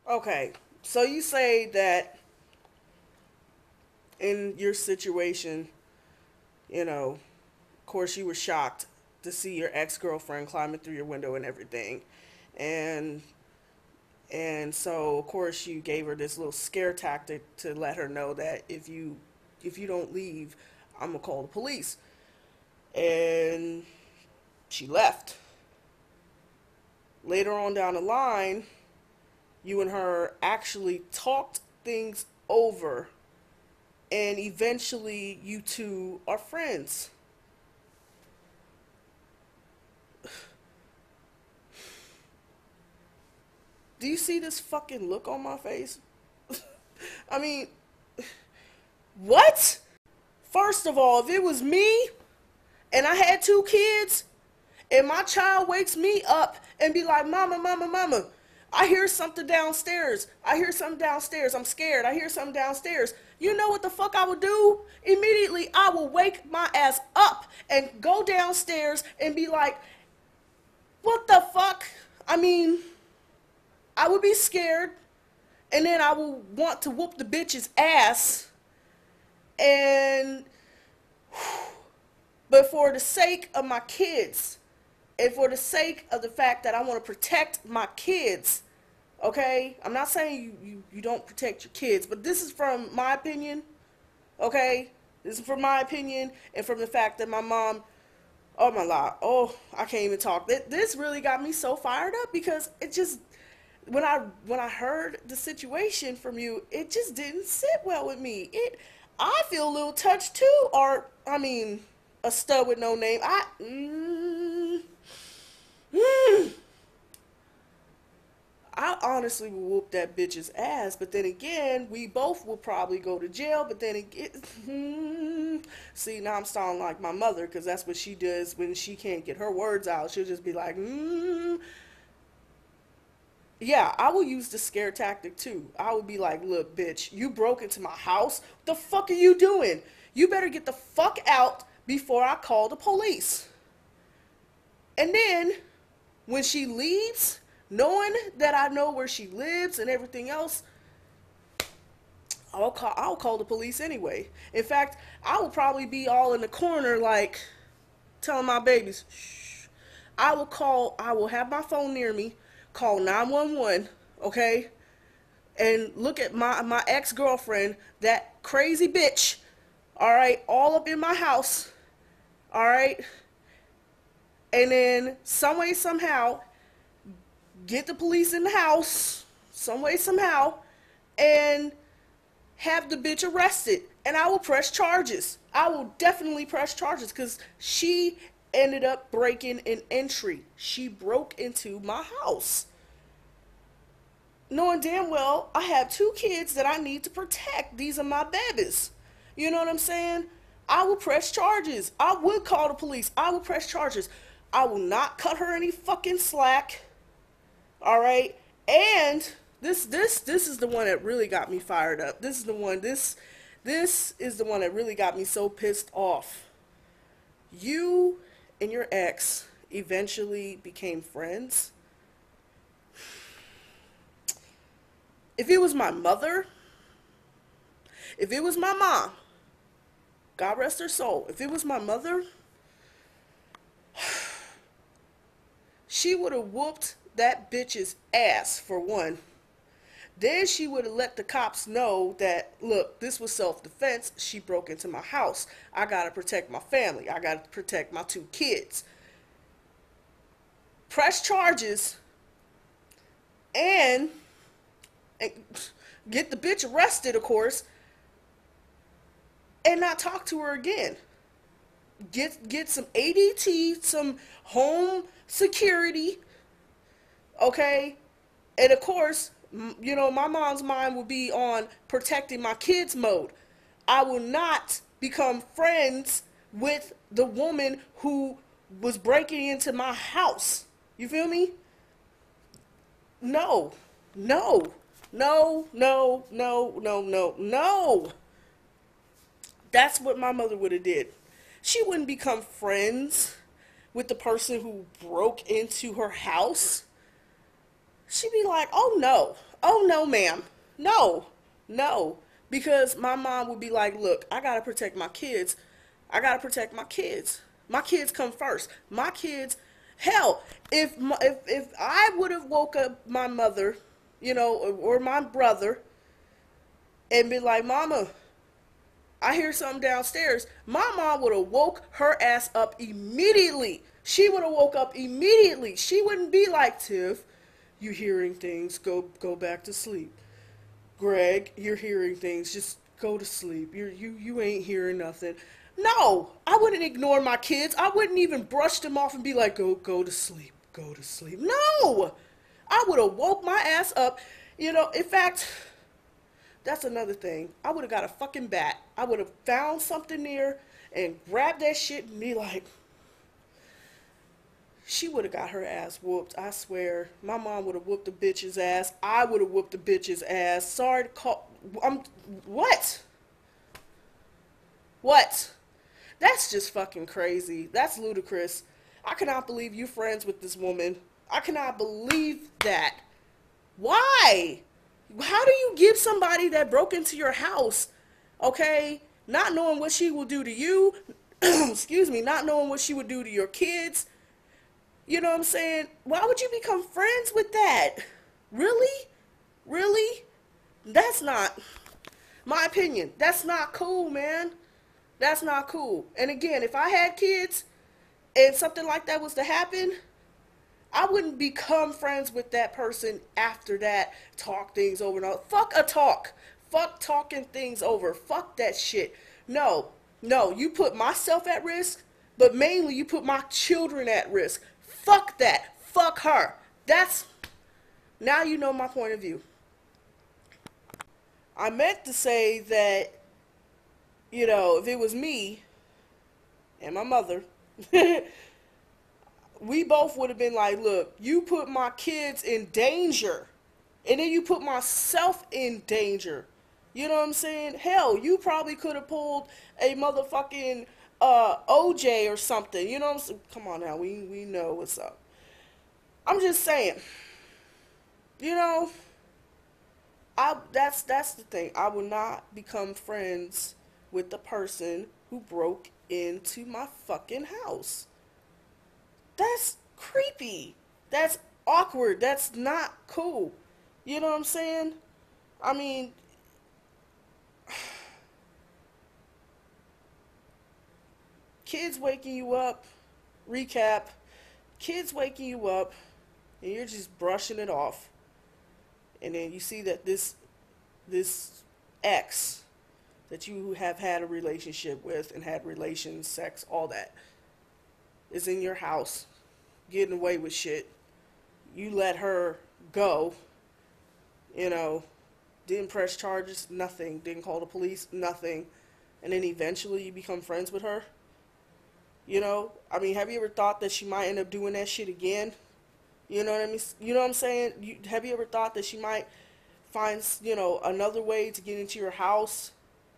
Okay, so you say that in your situation, of course, you were shocked to see your ex-girlfriend climbing through your window and everything, and so of course you gave her this little scare tactic to let her know that if you don't leave, I'm gonna call the police. And she left. Later on down the line, you and her actually talked things over, and eventually you two are friends. Do you see this fucking look on my face? I mean, what? First of all, if it was me and I had two kids and my child wakes me up and be like, "Mama, mama, mama, I hear something downstairs. I hear something downstairs. I'm scared. I hear something downstairs." You know what the fuck I would do? Immediately, I will wake my ass up and go downstairs and be like, "What the fuck?" I mean, I would be scared, and then I will want to whoop the bitch's ass. And, but for the sake of my kids, and for the sake of the fact that I want to protect my kids, okay? I'm not saying you don't protect your kids, but this is from my opinion, okay? This is from my opinion, and from the fact that my mom, oh my God, oh, I can't even talk. This really got me so fired up because it just, when I heard the situation from you, it just didn't sit well with me. I feel a little touched too, or I mean, a stud with no name. I honestly will whoop that bitch's ass, but then again, we both will probably go to jail. But then again, see, now I'm sounding like my mother because that's what she does when she can't get her words out. She'll just be like, Yeah, I will use the scare tactic too. I would be like, "Look, bitch, you broke into my house. What the fuck are you doing? You better get the fuck out before I call the police." And then when she leaves, knowing that I know where she lives and everything else, I'll call the police anyway. In fact, I will probably be all in the corner like telling my babies, "Shh." I will have my phone near me, call 911, okay? And look at my ex-girlfriend, that crazy bitch, all right, all up in my house, all right? And then some way, somehow, get the police in the house, some way, somehow, and have the bitch arrested. And I will press charges. I will definitely press charges because she ended up breaking an entry. She broke into my house, knowing damn well I have two kids that I need to protect. These are my babies. You know what I'm saying? I will press charges. I would call the police. I will press charges. I will not cut her any fucking slack. All right? And this is the one that really got me fired up. This is the one that really got me so pissed off. You and your ex eventually became friends. If it was my mother, if it was my mom, God rest her soul, if it was my mother, she would have whooped that bitch's ass for one. Then she would have let the cops know that, look, this was self-defense. She broke into my house. I got to protect my family. I got to protect my two kids. Press charges and get the bitch arrested, of course, and not talk to her again. Get some ADT, some home security, okay? And of course, my mom's mind will be on protecting my kids mode. I will not become friends with the woman who was breaking into my house. You feel me? No, no, no, no, no, no, no, no. That's what my mother would have did. She wouldn't become friends with the person who broke into her house. She'd be like, "Oh no, Oh no, ma'am. No. No. Because my mom would be like, look, I gotta protect my kids. I gotta protect my kids. My kids come first. My kids, hell, if I would have woke up my mother, or my brother, and been like, Mama, I hear something downstairs, my mom would have woke her ass up immediately. She would have woke up immediately. She wouldn't be like, Tiff, you hearing things, go back to sleep. Greg, you're hearing things, just go to sleep. You ain't hearing nothing. No, I wouldn't ignore my kids. I wouldn't even brush them off and be like, go to sleep, go to sleep. No, I would have woke my ass up. In fact, that's another thing. I would have got a fucking bat. I would have found something near and grabbed that shit and be like, she would have got her ass whooped. I swear. My mom would have whooped the bitch's ass. I would have whooped the bitch's ass. Sorry to call. What? What? That's just fucking crazy. That's ludicrous. I cannot believe you friends with this woman. I cannot believe that. Why? How do you give somebody that broke into your house, okay, not knowing what she will do to you, excuse me, not knowing what she would do to your kids? You know what I'm saying? Why would you become friends with that? Really? Really? That's not, my opinion, that's not cool, man. That's not cool. And again, if I had kids and something like that was to happen, I wouldn't become friends with that person after that. Talk things over and over. Fuck a talk. Fuck talking things over. Fuck that shit. No, you put myself at risk, but mainly you put my children at risk. Fuck that. Fuck her. Now you know my point of view. I meant to say that, if it was me and my mother, we both would have been like, look, you put my kids in danger, and then you put myself in danger. You know what I'm saying? Hell, you probably could have pulled a motherfucking OJ or something. You know what I'm saying? Come on now, we know what's up. I'm just saying, that's the thing. I will not become friends with the person who broke into my fucking house. That's creepy. That's awkward. That's not cool. You know what I'm saying? I mean, kids waking you up, recap, kids waking you up, and you're just brushing it off. And then you see that this ex that you have had a relationship with and had relations, sex, all that, is in your house, getting away with shit. You let her go, didn't press charges, nothing, didn't call the police, nothing, and then eventually you become friends with her. Have you ever thought that she might end up doing that shit again? You know what I mean? You know what I'm saying? Have you ever thought that she might find, another way to get into your house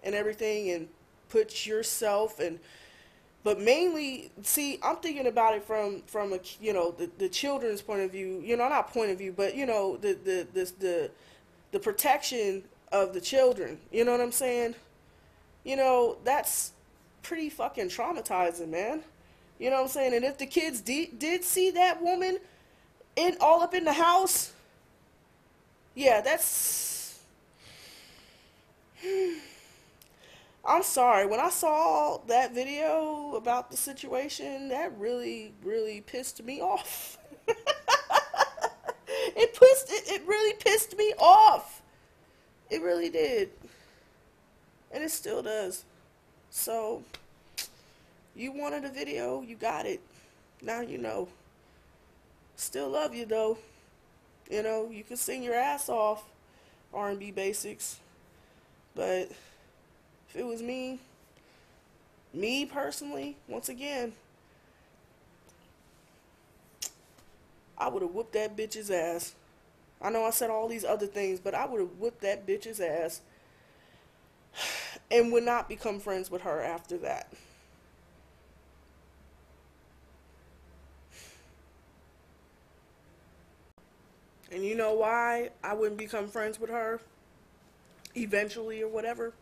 and everything and put yourself and... But mainly, see, I'm thinking about it from a, the children's point of view, not point of view, but, the protection of the children. You know what I'm saying? That's pretty fucking traumatizing, man. You know what I'm saying? And if the kids did see that woman all up in the house, yeah, that's... I'm sorry, when I saw that video about the situation, that really, really pissed me off. It really pissed me off. It really did. And it still does. So, you wanted a video, you got it. Now you know. Still love you though. You can sing your ass off, R&B basics. But if it was me personally, once again, I would have whooped that bitch's ass. I know I said all these other things, but I would have whooped that bitch's ass and would not become friends with her after that. And you know why I wouldn't become friends with her eventually or whatever?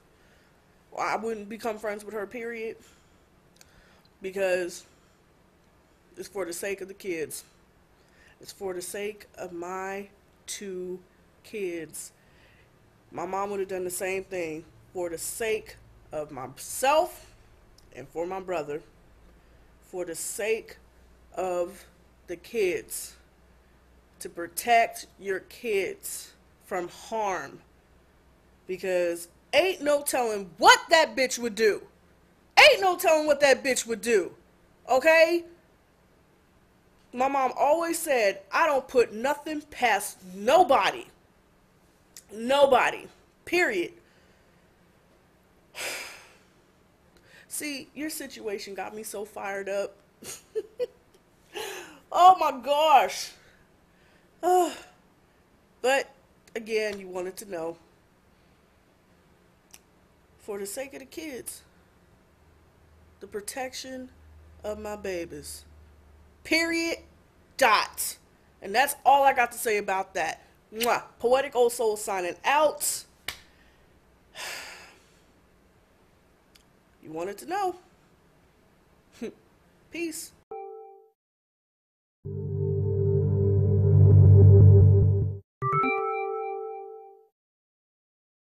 Well, I wouldn't become friends with her, period. Because it's for the sake of the kids. It's for the sake of my 2 kids. My mom would have done the same thing for the sake of myself and for my brother. For the sake of the kids. To protect your kids from harm. Because ain't no telling what that bitch would do. Ain't no telling what that bitch would do. Okay? My mom always said, I don't put nothing past nobody. Nobody. Period. See, your situation got me so fired up. Oh my gosh. But, again, you wanted to know. For the sake of the kids. The protection of my babies. Period. Dot. And that's all I got to say about that. Mwah. Poetic Old Soul signing out. You wanted to know. Peace.